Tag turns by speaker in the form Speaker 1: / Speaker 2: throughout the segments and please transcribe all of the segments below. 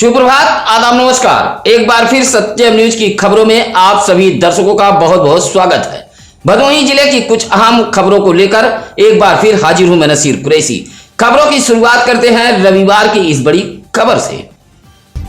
Speaker 1: सुप्रभात, आदाब, नमस्कार। एक बार फिर सत्यम न्यूज की खबरों में आप सभी दर्शकों का बहुत बहुत स्वागत है। भदोही जिले की कुछ अहम खबरों को लेकर एक बार फिर हाजिर हूं मैं नसीर कुरैशी। खबरों की शुरुआत करते हैं रविवार की इस बड़ी खबर से।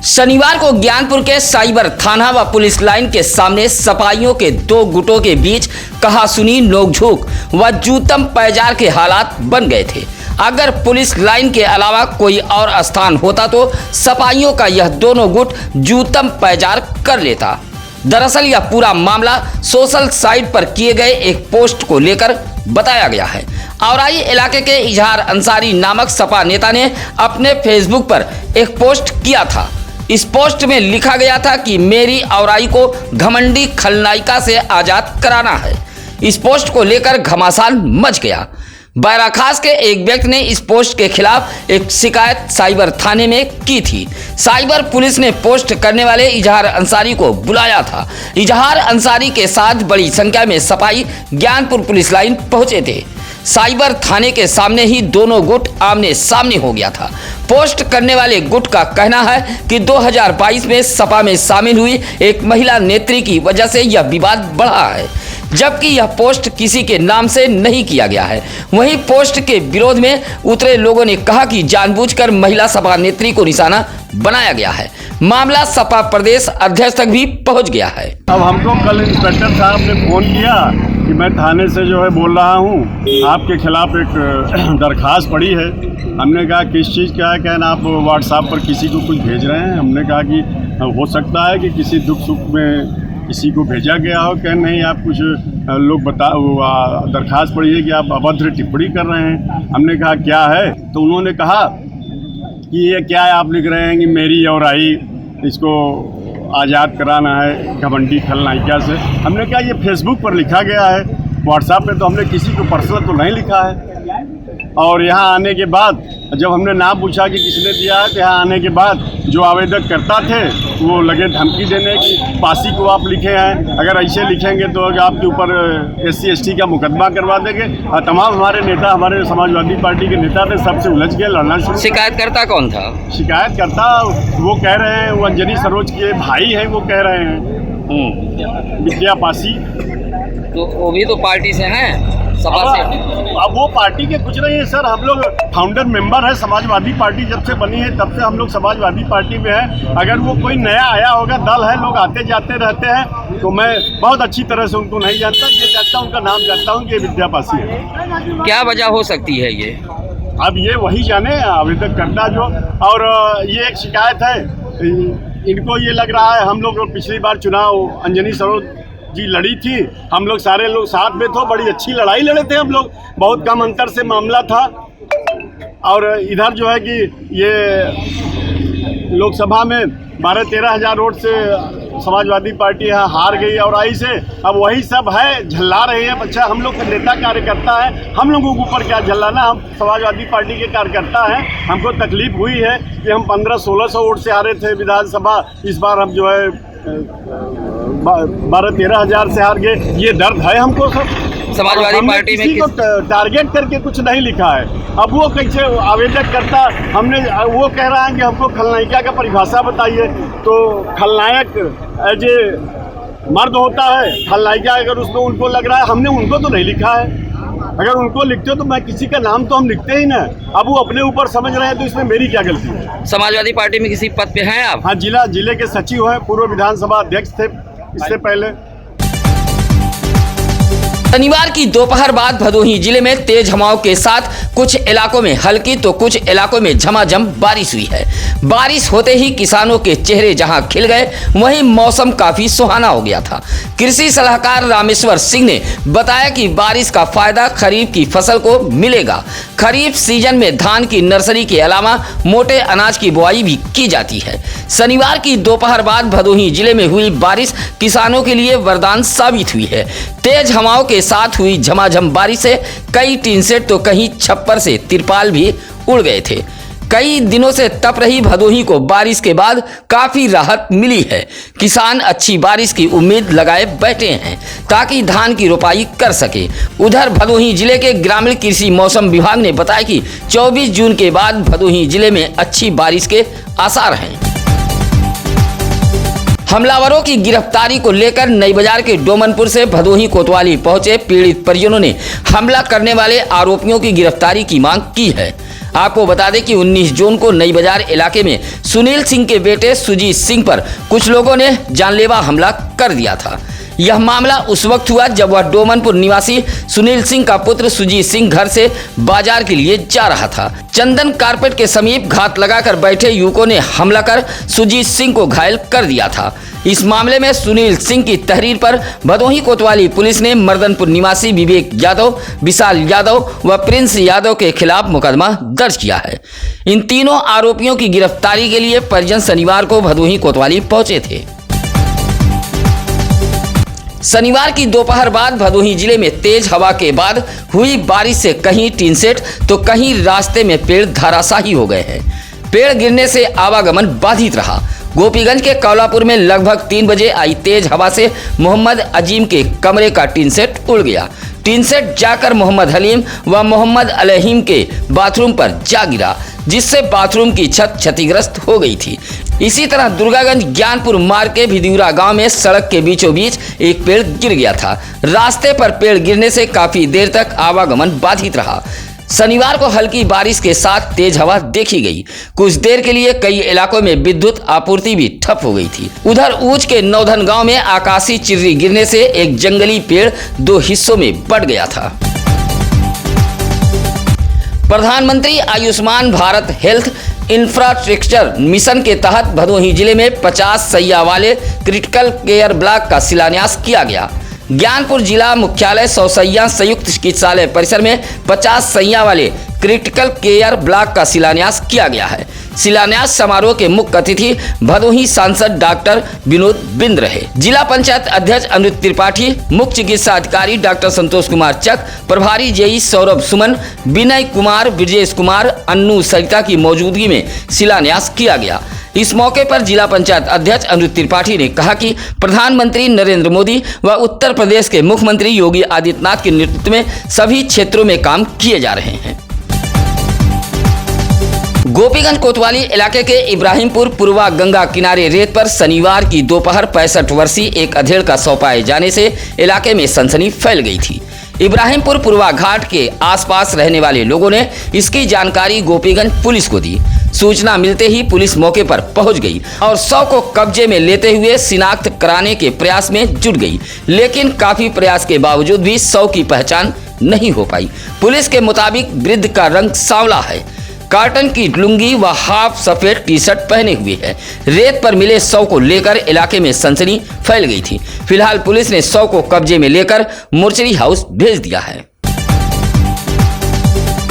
Speaker 1: शनिवार को ज्ञानपुर के साइबर थाना व पुलिस लाइन के सामने सपाइयों के दो गुटों के बीच कहासुनी, नोकझोंक व जूतम पैजार के हालात बन गए थे। अगर पुलिस लाइन के अलावा कोई और स्थान होता तो सपाइयों का यह दोनों गुट जूतम पैजार कर लेता। दरअसल यह पूरा मामला सोशल साइट पर किए गए एक पोस्ट को लेकर बताया गया है। औराई इलाके के इजहार अंसारी नामक सपा नेता ने अपने फेसबुक पर एक पोस्ट किया था। इस पोस्ट में लिखा गया था कि मेरी औराई को घमंडी खलनायिका से आजाद कराना है। इस पोस्ट को लेकर घमासान मच गया। बैराखास के एक व्यक्ति ने इस पोस्ट के खिलाफ एक शिकायत साइबर थाने में की थी। साइबर पुलिस ने पोस्ट करने वाले इजहार अंसारी को बुलाया था। इजहार अंसारी के साथ बड़ी संख्या में सपाई ज्ञानपुर पुलिस लाइन पहुंचे थे। साइबर थाने के सामने ही दोनों गुट आमने सामने हो गया था। पोस्ट करने वाले गुट का कहना है कि 2022 में सपा में शामिल हुई एक महिला नेत्री की वजह से यह विवाद बढ़ा है, जबकि यह पोस्ट किसी के नाम से नहीं किया गया है। वहीं पोस्ट के विरोध में उतरे लोगों ने कहा कि जानबूझकर महिला सपा नेत्री को निशाना बनाया गया है। मामला सपा प्रदेश अध्यक्ष तक भी पहुंच गया है।
Speaker 2: अब हमको कल इंस्पेक्टर साहब ने फोन किया कि मैं थाने से जो है बोल रहा हूँ, आपके खिलाफ एक दरखास्त पड़ी है। हमने कहा किस चीज़ का है? कहना आप व्हाट्सएप पर किसी को कुछ भेज रहे हैं। हमने कहा कि हो सकता है कि किसी दुख सुख में किसी को भेजा गया हो। कह नहीं, आप कुछ लोग दरखास्त पड़ी है कि आप अभद्र टिप्पणी कर रहे हैं। हमने कहा क्या है? तो उन्होंने कहा कि ये क्या है आप लिख रहे हैं कि मेरी औराई इसको आज़ाद कराना है घमंडी खलनायिका से। हमने कहा ये फेसबुक पर लिखा गया है, व्हाट्सएप पे तो हमने किसी को पर्सनल तो नहीं लिखा है। और यहाँ आने के बाद जब हमने नाम पूछा कि किसने दिया है, तो यहाँ आने के बाद जो आवेदक करता थे वो लगे धमकी देने की पासी को आप लिखे हैं, अगर ऐसे लिखेंगे तो आपके ऊपर SC ST का मुकदमा करवा देंगे। और तमाम हमारे नेता, हमारे समाजवादी पार्टी के नेता थे, सबसे उलझ के लड़ना शुरू।
Speaker 1: शिकायतकर्ता कौन था?
Speaker 2: शिकायतकर्ता वो कह रहे हैं वो अंजनी सरोज के भाई हैं, वो कह रहे हैं विद्या पासी।
Speaker 1: तो वो भी तो पार्टी से हैं, सपा से।
Speaker 2: अब वो पार्टी के कुछ नहीं है सर, हम लोग फाउंडर मेंबर है समाजवादी पार्टी। जब से बनी है तब से हम लोग समाजवादी पार्टी में हैं। अगर वो कोई नया आया होगा, दल है, लोग आते जाते रहते हैं, तो मैं बहुत अच्छी तरह से उनको नहीं जानता। ये जानता हूँ, उनका नाम जानता हूँ कि विद्या पासी है।
Speaker 1: क्या वजह हो सकती है ये?
Speaker 2: अब ये वही जाने आवेदक करता जो। और ये एक शिकायत है, इनको ये लग रहा है हम लोग पिछली बार चुनाव अंजनी सरोज जी लड़ी थी, हम लोग सारे लोग साथ में थे, बड़ी अच्छी लड़ाई लड़े थे हम लोग, बहुत कम अंतर से मामला था। और इधर जो है कि ये लोकसभा में 12-13 हज़ार वोट से समाजवादी पार्टी यहाँ हार गई औराई से। अब वही सब है, झल्ला रहे हैं। अच्छा, हम लोग नेता कार्यकर्ता है, हम लोगों के ऊपर क्या झल्लाना? हम समाजवादी पार्टी के कार्यकर्ता हैं। हमको तकलीफ हुई है कि हम 1500-1600 वोट से हारे थे विधानसभा। इस बार हम जो है 12-13 हज़ार से हार गए। ये दर्द है हमको सब।
Speaker 1: समाजवादी पार्टी में
Speaker 2: किसी को टारगेट करके कुछ नहीं लिखा है। अब वो कैसे आवेदक करता? हमने वो कह रहा है कि हमको खलनायिका का परिभाषा बताइए। तो खलनायक एज ए मर्द होता है, खलनायिका अगर उसमें उनको लग रहा है, हमने उनको तो नहीं लिखा है। अगर उनको लिखते हो तो मैं किसी का नाम तो हम लिखते ही ना। अब वो अपने ऊपर समझ रहे हैं, तो इसमें मेरी क्या गलती है?
Speaker 1: समाजवादी पार्टी में किसी पद पे हैं आप?
Speaker 2: हाँ, जिले के सचिव हैं, पूर्व विधानसभा अध्यक्ष थे इससे पहले।
Speaker 1: शनिवार की दोपहर बाद भदोही जिले में तेज हवाओं के साथ कुछ इलाकों में हल्की तो कुछ इलाकों में झमाझम बारिश हुई है। बारिश होते ही किसानों के चेहरे जहां खिल गए, वहीं मौसम काफी सुहाना हो गया था। कृषि सलाहकार रामेश्वर सिंह ने बताया कि बारिश का फायदा खरीफ की फसल को मिलेगा। खरीफ सीजन में धान की नर्सरी के अलावा मोटे अनाज की बुआई भी की जाती है। शनिवार की दोपहर बाद भदोही जिले में हुई बारिश किसानों के लिए वरदान साबित हुई है। तेज हवाओं के साथ हुई झमाझम बारिश से कई टीन सेट तो कहीं छप्पर से तिरपाल भी उड़ गए थे। कई दिनों से तप रही भदोही को बारिश के बाद काफी राहत मिली है। किसान अच्छी बारिश की उम्मीद लगाए बैठे हैं ताकि धान की रोपाई कर सके। उधर भदोही जिले के ग्रामीण कृषि मौसम विभाग ने बताया कि 24 जून के बाद भदोही जिले में अच्छी बारिश के आसार हैं। हमलावरों की गिरफ्तारी को लेकर नई बाजार के डोमनपुर से भदोही कोतवाली पहुंचे पीड़ित परिजनों ने हमला करने वाले आरोपियों की गिरफ्तारी की मांग की है। आपको बता दें कि 19 जून को नई बाजार इलाके में सुनील सिंह के बेटे सुजीत सिंह पर कुछ लोगों ने जानलेवा हमला कर दिया था। यह मामला उस वक्त हुआ जब वह डोमनपुर निवासी सुनील सिंह का पुत्र सुजीत सिंह घर से बाजार के लिए जा रहा था। चंदन कारपेट के समीप घात लगाकर बैठे युवकों ने हमला कर सुजीत सिंह को घायल कर दिया था। इस मामले में सुनील सिंह की तहरीर पर भदोही कोतवाली पुलिस ने मर्दनपुर निवासी विवेक यादव, विशाल यादव व प्रिंस यादव के खिलाफ मुकदमा दर्ज किया है। इन तीनों आरोपियों की गिरफ्तारी के लिए परिजन शनिवार को भदोही कोतवाली पहुंचे थे। शनिवार की दोपहर बाद भदोही जिले में तेज हवा के बाद हुई बारिश से कहीं टीन सेट तो कहीं रास्ते में पेड़ धराशायी हो गए हैं। पेड़ गिरने से आवागमन बाधित रहा। गोपीगंज के कौलापुर में लगभग 3 बजे आई तेज हवा से मोहम्मद अजीम के कमरे का टीन सेट उड़ गया। टीन सेट जाकर मोहम्मद हलीम व मोहम्मद अलहीम के बाथरूम पर जा गिरा, जिससे बाथरूम की छत क्षतिग्रस्त हो गई थी। इसी तरह दुर्गागंज ज्ञानपुर मार्ग के भिदिउरा गांव में सड़क के बीचों बीच एक पेड़ गिर गया था। रास्ते पर पेड़ गिरने से काफी देर तक आवागमन बाधित रहा। शनिवार को हल्की बारिश के साथ तेज हवा देखी गई। कुछ देर के लिए कई इलाकों में विद्युत आपूर्ति भी ठप हो गई थी। उधर ऊंच के नौधन गांव में आकाशी चिर्री गिरने से एक जंगली पेड़ 2 हिस्सों में बंट गया था। प्रधानमंत्री Ayushman Bharat health infrastructure mission के तहत भदोही जिले में 50 सैया वाले क्रिटिकल केयर ब्लॉक का शिलान्यास किया गया। ज्ञानपुर जिला मुख्यालय 100 सैया संयुक्त चिकित्सालय परिसर में 50 सैया वाले क्रिटिकल केयर ब्लॉक का शिलान्यास किया गया है। शिलान्यास समारोह के मुख्य अतिथि भदोही सांसद डॉक्टर विनोद बिंद रहे। जिला पंचायत अध्यक्ष अमृत त्रिपाठी, मुख्य चिकित्सा अधिकारी डॉक्टर संतोष कुमार चक, प्रभारी जेई सौरभ सुमन, विनय कुमार, ब्रजेश कुमार, अन्नू सरिता की मौजूदगी में शिलान्यास किया गया। इस मौके पर जिला पंचायत अध्यक्ष अमृत त्रिपाठी ने कहा कि प्रधानमंत्री नरेंद्र मोदी व उत्तर प्रदेश के मुख्यमंत्री योगी आदित्यनाथ के नेतृत्व में सभी क्षेत्रों में काम किए जा रहे हैं। गोपीगंज कोतवाली इलाके के इब्राहिमपुर पूर्वा गंगा किनारे रेत पर शनिवार की दोपहर 65 वर्षीय एक अधेड़ का शव पाए जाने से इलाके में सनसनी फैल गई थी। इब्राहिमपुर पूर्वा घाट के आसपास रहने वाले लोगों ने इसकी जानकारी गोपीगंज पुलिस को दी। सूचना मिलते ही पुलिस मौके पर पहुंच गई और शव को कब्जे में लेते हुए शिनाख्त कराने के प्रयास में जुट गई, लेकिन काफी प्रयास के बावजूद भी शव की पहचान नहीं हो पाई। पुलिस के मुताबिक वृद्ध का रंग सांवला है, कॉटन की लुंगी व हाफ सफेद टी शर्ट पहने हुए है। रेत पर मिले शव को लेकर इलाके में सनसनी फैल गई थी। फिलहाल पुलिस ने शव को कब्जे में लेकर मोर्चरी हाउस भेज दिया है।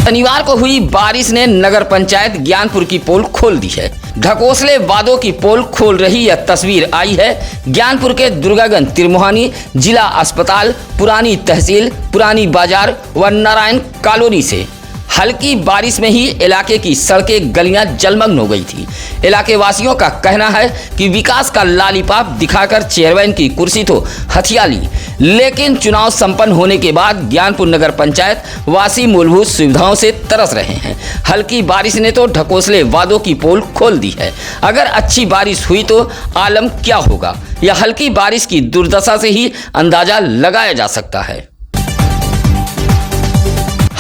Speaker 1: शनिवार को हुई बारिश ने नगर पंचायत ज्ञानपुर की पोल खोल दी है। ढकोसले वादों की पोल खोल रही यह तस्वीर आई है ज्ञानपुर के दुर्गागंज त्रिमोहानी जिला अस्पताल, पुरानी तहसील, पुरानी बाजार व नारायण कॉलोनी से। हल्की बारिश में ही इलाके की सड़कें गलियां जलमग्न हो गई थी। इलाके वासियों का कहना है कि विकास का लालीपाप दिखाकर चेयरमैन की कुर्सी तो हथिया ली, लेकिन चुनाव संपन्न होने के बाद ज्ञानपुर नगर पंचायत वासी मूलभूत सुविधाओं से तरस रहे हैं। हल्की बारिश ने तो ढकोसले वादों की पोल खोल दी है। अगर अच्छी बारिश हुई तो आलम क्या होगा, यह हल्की बारिश की दुर्दशा से ही अंदाजा लगाया जा सकता है।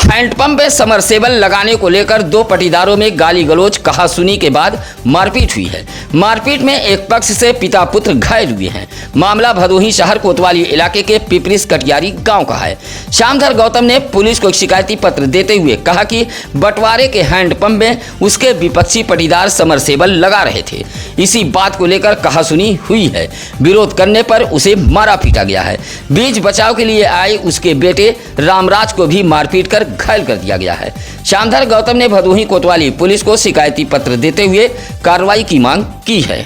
Speaker 1: हैंडपंप में समरसेबल लगाने को लेकर 2 पटीदारों में गाली गलौज कहासुनी के बाद मारपीट हुई है। मारपीट में एक पक्ष से पिता पुत्र घायल हुए हैं। मामला भदोही शहर कोतवाली इलाके के पिपरिस कटियारी गांव का है। श्यामधर गौतम ने पुलिस को शिकायती पत्र देते हुए कहा कि बंटवारे के हैंडपंप में उसके विपक्षी पटीदार समरसेबल लगा रहे थे। इसी बात को लेकर कहासुनी हुई है। विरोध करने पर उसे मारा पीटा गया है। बीच बचाव के लिए आए उसके बेटे रामराज को भी मारपीट कर घायल कर दिया गया है। श्यामधर गौतम ने भदोही कोतवाली पुलिस को शिकायती पत्र देते हुए कार्रवाई की मांग की है।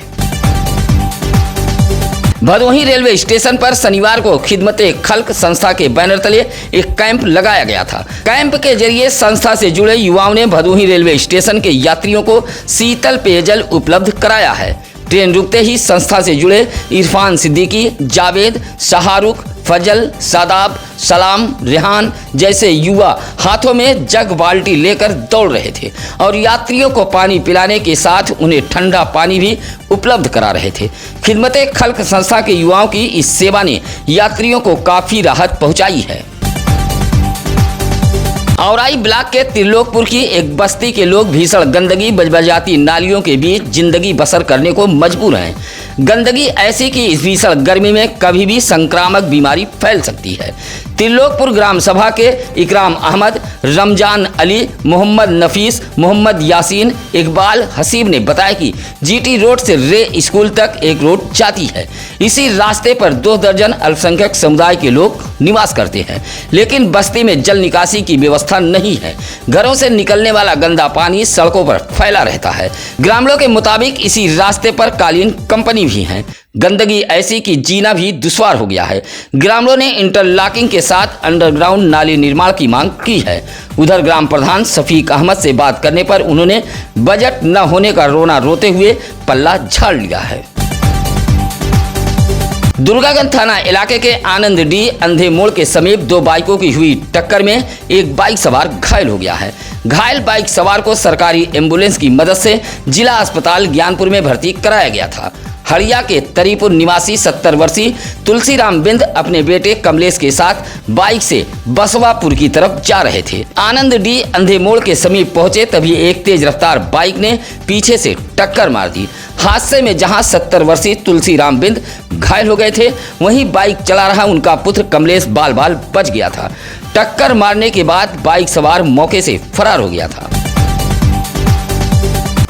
Speaker 1: भदोही रेलवे स्टेशन पर शनिवार को खिदमते खल्क संस्था के बैनर तले एक कैंप लगाया गया था। कैंप के जरिए संस्था से जुड़े युवाओं ने भदोही रेलवे स्टेशन के यात्रियों को शीतल पेयजल उपलब्ध कराया है। ट्रेन रुकते ही संस्था से जुड़े इरफान सिद्दीकी, जावेद, शाहरुख, फजल, सादाब, सलाम, रेहान जैसे युवा हाथों में जग बाल्टी लेकर दौड़ रहे थे और यात्रियों को पानी पिलाने के साथ उन्हें ठंडा पानी भी उपलब्ध करा रहे थे। खिदमत खल्क संस्था के युवाओं की इस सेवा ने यात्रियों को काफी राहत पहुंचाई है। औराई ब्लॉक के त्रिलोकपुर की एक बस्ती के लोग भीषण गंदगी, बजबजाती नालियों के बीच जिंदगी बसर करने को मजबूर हैं। गंदगी ऐसी कि इस भीषण गर्मी में कभी भी संक्रामक बीमारी फैल सकती है। त्रिलोकपुर ग्राम सभा के इकराम अहमद, रमजान अली, मोहम्मद नफीस, मोहम्मद यासीन, इकबाल हसीब ने बताया कि जीटी रोड से रे स्कूल तक एक रोड जाती है। इसी रास्ते पर 2 दर्जन अल्पसंख्यक समुदाय के लोग निवास करते हैं, लेकिन बस्ती में जल निकासी की व्यवस्था नहीं है। घरों से निकलने वाला गंदा पानी सड़कों पर फैला रहता है। ग्रामीणों के मुताबिक इसी रास्ते पर कालीन कंपनी भी है। गंदगी ऐसी कि जीना भी दुश्वार हो गया है। ग्रामीणों ने इंटरलॉकिंग के साथ अंडरग्राउंड नाली निर्माण की मांग की है। उधर ग्राम प्रधान शफीक अहमद से बात करने पर उन्होंने बजट न होने का रोना रोते हुए पल्ला झाड़ लिया है। दुर्गागंज थाना इलाके के आनंद डी अंधे मोड़ के समीप 2 बाइकों की हुई टक्कर में एक बाइक सवार घायल हो गया है। घायल बाइक सवार को सरकारी एम्बुलेंस की मदद से जिला अस्पताल ज्ञानपुर में भर्ती कराया गया था। हरिया के तरीपुर निवासी 70 वर्षीय तुलसीराम बिंद अपने बेटे कमलेश के साथ बाइक से बसवापुर की तरफ जा रहे थे। आनंद डी अंधे मोड़ के समीप पहुंचे तभी एक तेज रफ्तार बाइक ने पीछे से टक्कर मार दी। हादसे में जहां 70 वर्षीय तुलसीराम बिंद घायल हो गए थे, वहीं बाइक चला रहा उनका पुत्र कमलेश बाल बाल बच गया था। टक्कर मारने के बाद बाइक सवार मौके से फरार हो गया था।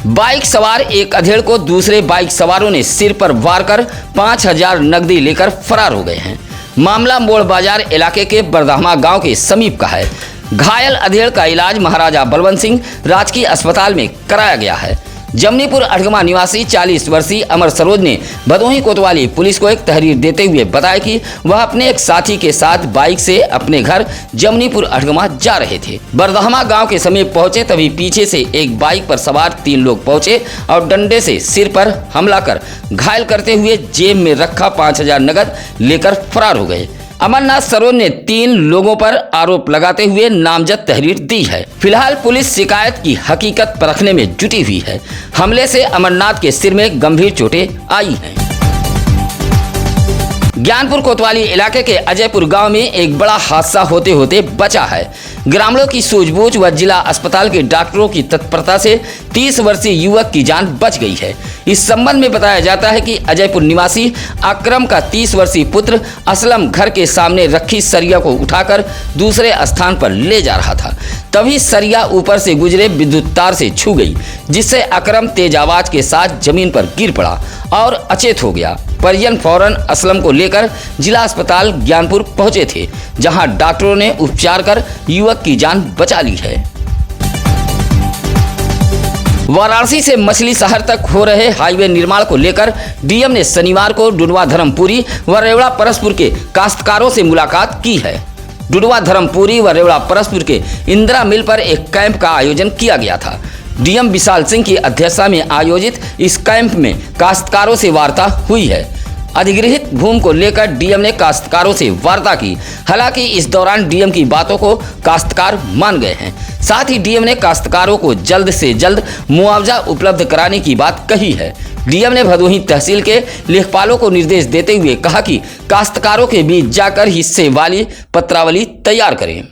Speaker 1: बाइक सवार एक अधेड़ को दूसरे बाइक सवारों ने सिर पर वार कर 5000 नकदी लेकर फरार हो गए हैं। मामला मोड़ बाजार इलाके के बरदहमा गांव के समीप का है। घायल अधेड़ का इलाज महाराजा बलवंत सिंह राजकीय अस्पताल में कराया गया है। जमनीपुर अठगमा निवासी 40 वर्षीय अमर सरोज ने भदोही कोतवाली पुलिस को एक तहरीर देते हुए बताया कि वह अपने एक साथी के साथ बाइक से अपने घर जमनीपुर अठगमा जा रहे थे। बरदहमा गांव के समीप पहुंचे तभी पीछे से एक बाइक पर सवार 3 लोग पहुंचे और डंडे से सिर पर हमला कर घायल करते हुए जेब में रखा 5000 नकद लेकर फरार हो गए। अमरनाथ सरोज ने 3 लोगों पर आरोप लगाते हुए नामजद तहरीर दी है। फिलहाल पुलिस शिकायत की हकीकत परखने में जुटी हुई है। हमले से अमरनाथ के सिर में गंभीर चोटें आई हैं। ज्ञानपुर कोतवाली इलाके के अजयपुर गांव में एक बड़ा हादसा होते होते बचा है। ग्रामीणों की सूझबूझ व जिला अस्पताल के डॉक्टरों की तत्परता से 30 वर्षीय युवक की जान बच गई है। इस संबंध में बताया जाता है कि अजयपुर निवासी अकरम का 30 वर्षीय पुत्र असलम घर के सामने रखी सरिया को उठाकर दूसरे स्थान पर ले जा रहा था। तभी सरिया ऊपर से गुजरे विद्युत तार से छू गई, जिससे अकरम तेज आवाज के साथ जमीन पर गिर पड़ा और अचेत हो गया। परिजन फौरन असलम को लेकर जिला अस्पताल ज्ञानपुर पहुंचे थे, जहां डॉक्टरों ने उपचार कर युवक की जान बचा ली है। वाराणसी से मछली शहर तक हो रहे हाईवे निर्माण को लेकर डीएम ने शनिवार को डुडवा धर्मपुरी व रेवड़ा परसपुर के काश्तकारों से मुलाकात की है। डुडवा धर्मपुरी व रेवड़ा परसपुर के इंदिरा मिल पर एक कैंप का आयोजन किया गया था। डीएम विशाल सिंह की अध्यक्षता में आयोजित इस कैंप में काश्तकारों से वार्ता हुई है। अधिग्रहित भूमि को लेकर डीएम ने काश्तकारों से वार्ता की। हालांकि इस दौरान डीएम की बातों को काश्तकार मान गए हैं। साथ ही डीएम ने काश्तकारों को जल्द से जल्द मुआवजा उपलब्ध कराने की बात कही है। डीएम ने भदोही तहसील के लेखपालों को निर्देश देते हुए कहा कि काश्तकारों के बीच जाकर हिस्से वाली पत्रावली तैयार करें।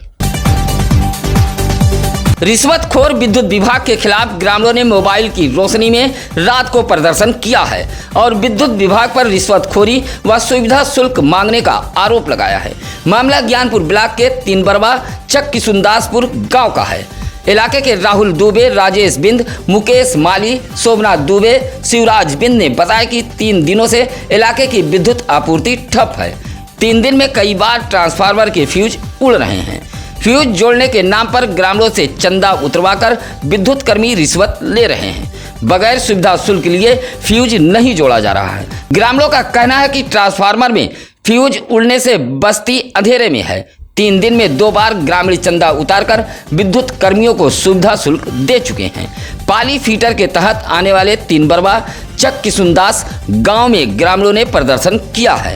Speaker 1: रिश्वतखोर विद्युत विभाग के खिलाफ ग्रामीणों ने मोबाइल की रोशनी में रात को प्रदर्शन किया है और विद्युत विभाग पर रिश्वतखोरी व सुविधा शुल्क मांगने का आरोप लगाया है। मामला ज्ञानपुर ब्लॉक के 3 बरवा चक किशुनदासपुर गांव का है। इलाके के राहुल दुबे, राजेश बिंद, मुकेश माली, सोमनाथ दुबे, शिवराज बिंद ने बताया कि 3 दिनों से इलाके की विद्युत आपूर्ति ठप है। 3 दिन में कई बार ट्रांसफार्मर के फ्यूज उड़ रहे हैं। फ्यूज जोड़ने के नाम पर ग्रामीणों से चंदा उतरवाकर विद्युत कर्मी रिश्वत ले रहे हैं। बगैर सुविधा शुल्क लिए फ्यूज नहीं जोड़ा जा रहा है। ग्रामीणों का कहना है कि ट्रांसफार्मर में फ्यूज उड़ने से बस्ती अंधेरे में है। 3 दिन में 2 बार ग्रामीण चंदा उतारकर विद्युत कर्मियों को सुविधा शुल्क दे चुके हैं। पाली फीटर के तहत आने वाले 3 बरवा चक किशुनदास गांव में ग्रामीणों ने प्रदर्शन किया है।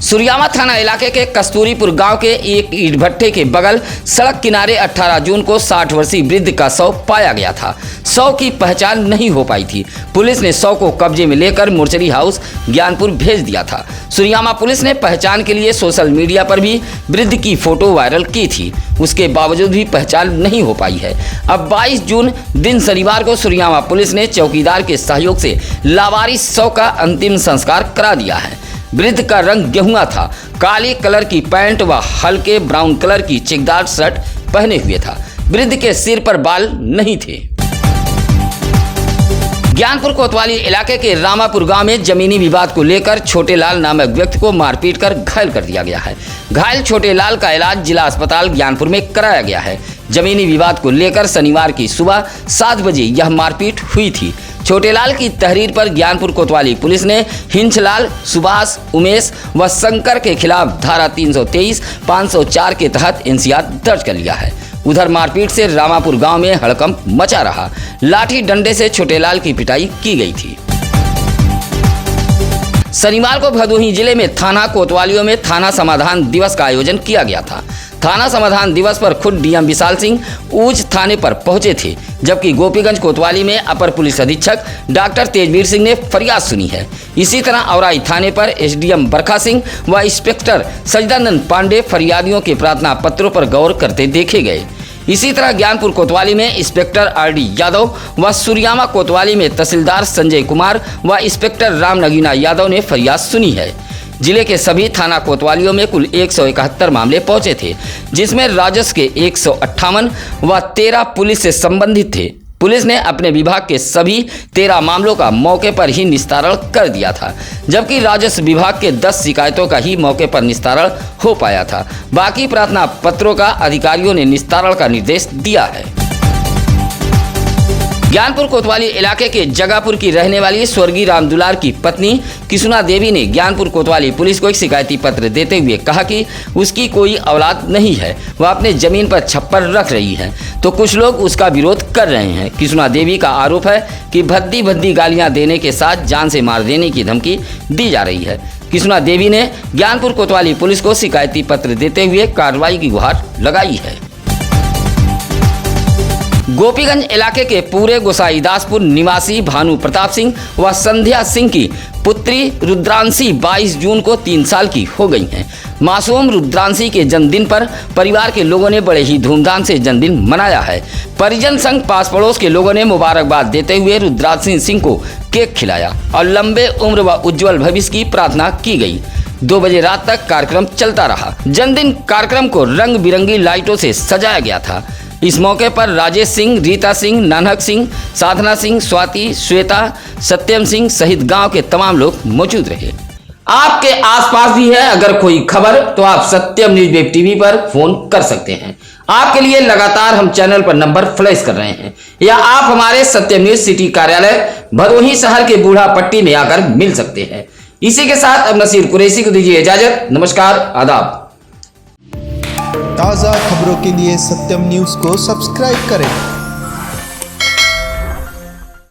Speaker 1: सुरियामा थाना इलाके के कस्तूरीपुर गांव के एक ईंट भट्टे के बगल सड़क किनारे 18 जून को 60 वर्षीय वृद्ध का शव पाया गया था। शव की पहचान नहीं हो पाई थी। पुलिस ने शव को कब्जे में लेकर मोर्चरी हाउस ज्ञानपुर भेज दिया था। सुरियामा पुलिस ने पहचान के लिए सोशल मीडिया पर भी वृद्ध की फोटो वायरल की थी, उसके बावजूद भी पहचान नहीं हो पाई है। अब 22 जून दिन शनिवार को सुरियामा पुलिस ने चौकीदार के सहयोग से लावारिस शव का अंतिम संस्कार करा दिया है। वृद्ध का रंग गेहुआ था, काले कलर की पैंट व हल्के ब्राउन कलर की चेकदार शर्ट पहने हुए था। वृद्ध के सिर पर बाल नहीं थे। ज्ञानपुर कोतवाली इलाके के रामापुर गांव में जमीनी विवाद को लेकर छोटे लाल नामक व्यक्ति को मारपीट कर घायल कर दिया गया है। घायल छोटे लाल का इलाज जिला अस्पताल ज्ञानपुर में कराया गया है। जमीनी विवाद को लेकर शनिवार की सुबह 7 बजे यह मारपीट हुई थी। छोटेलाल की तहरीर पर ज्ञानपुर कोतवाली पुलिस ने हिंचलाल, सुभाष, उमेश व शंकर के खिलाफ धारा 323, 504 के तहत एनसीआर दर्ज कर लिया है। उधर मारपीट से रामापुर गांव में हड़कंप मचा रहा। लाठी डंडे से छोटेलाल की पिटाई की गई थी। शनिवार को भदोही जिले में थाना कोतवालियों में थाना समाधान दिवस का आयोजन किया गया था। थाना समाधान दिवस पर खुद डीएम विशाल सिंह ऊंच थाने पर पहुंचे थे, जबकि गोपीगंज कोतवाली में अपर पुलिस अधीक्षक डॉक्टर तेजवीर सिंह ने फरियाद सुनी है। इसी तरह औराई थाने पर एसडीएम बरखा सिंह व इंस्पेक्टर सजदानंद पांडे फरियादियों के प्रार्थना पत्रों पर गौर करते देखे गए। इसी तरह ज्ञानपुर कोतवाली में इंस्पेक्टर आरडी यादव व सुरियामा कोतवाली में तहसीलदार संजय कुमार व इंस्पेक्टर राम नगीना यादव ने फरियाद सुनी है। जिले के सभी थाना कोतवालियों में कुल 171 मामले पहुंचे थे, जिसमें राजस्व के 158 व 13 पुलिस से संबंधित थे। पुलिस ने अपने विभाग के सभी 13 मामलों का मौके पर ही निस्तारण कर दिया था, जबकि राजस्व विभाग के 10 शिकायतों का ही मौके पर निस्तारण हो पाया था। बाकी प्रार्थना पत्रों का अधिकारियों ने निस्तारण का निर्देश दिया है। ज्ञानपुर कोतवाली इलाके के जगापुर की रहने वाली स्वर्गीय रामदुलार की पत्नी किशुना देवी ने ज्ञानपुर कोतवाली पुलिस को एक शिकायती पत्र देते हुए कहा कि उसकी कोई औलाद नहीं है, वह अपने जमीन पर छप्पर रख रही है, तो कुछ लोग उसका विरोध कर रहे हैं। किशुना देवी का आरोप है कि भद्दी भद्दी गालियां देने के साथ जान से मार देने की धमकी दी जा रही है। किशुना देवी ने ज्ञानपुर कोतवाली पुलिस को शिकायती पत्र देते हुए कार्रवाई की गुहार लगाई है। गोपीगंज इलाके के पूरे गोसाईदासपुर निवासी भानु प्रताप सिंह व संध्या सिंह की पुत्री रुद्रांशी 22 जून को 3 साल की हो गई हैं। मासूम रुद्रांशी के जन्मदिन पर परिवार के लोगों ने बड़े ही धूमधाम से जन्मदिन मनाया है। परिजन संघ पास पड़ोस के लोगों ने मुबारकबाद देते हुए रुद्रांशी सिंह को केक खिलाया और लंबे उम्र व उज्जवल भविष्य की प्रार्थना की गई। 2 बजे रात तक कार्यक्रम चलता रहा। जन्मदिन कार्यक्रम को रंग बिरंगी लाइटों से सजाया गया था। इस मौके पर राजेश सिंह, रीता सिंह, नानक सिंह, साधना सिंह, स्वाति, श्वेता, सत्यम सिंह सहित गांव के तमाम लोग मौजूद रहे। आपके आसपास भी है अगर कोई खबर तो आप सत्यम न्यूज वेब टीवी पर फोन कर सकते हैं। आपके लिए लगातार हम चैनल पर नंबर फ्लैश कर रहे हैं, या आप हमारे सत्यम न्यूज सिटी कार्यालय भदोही शहर के बूढ़ा पट्टी में आकर मिल सकते हैं। इसी के साथ अब नसीर कुरैशी को दीजिए इजाजत। नमस्कार, आदाब।
Speaker 3: ताज़ा खबरों के लिए सत्यम न्यूज़ को सब्सक्राइब करें।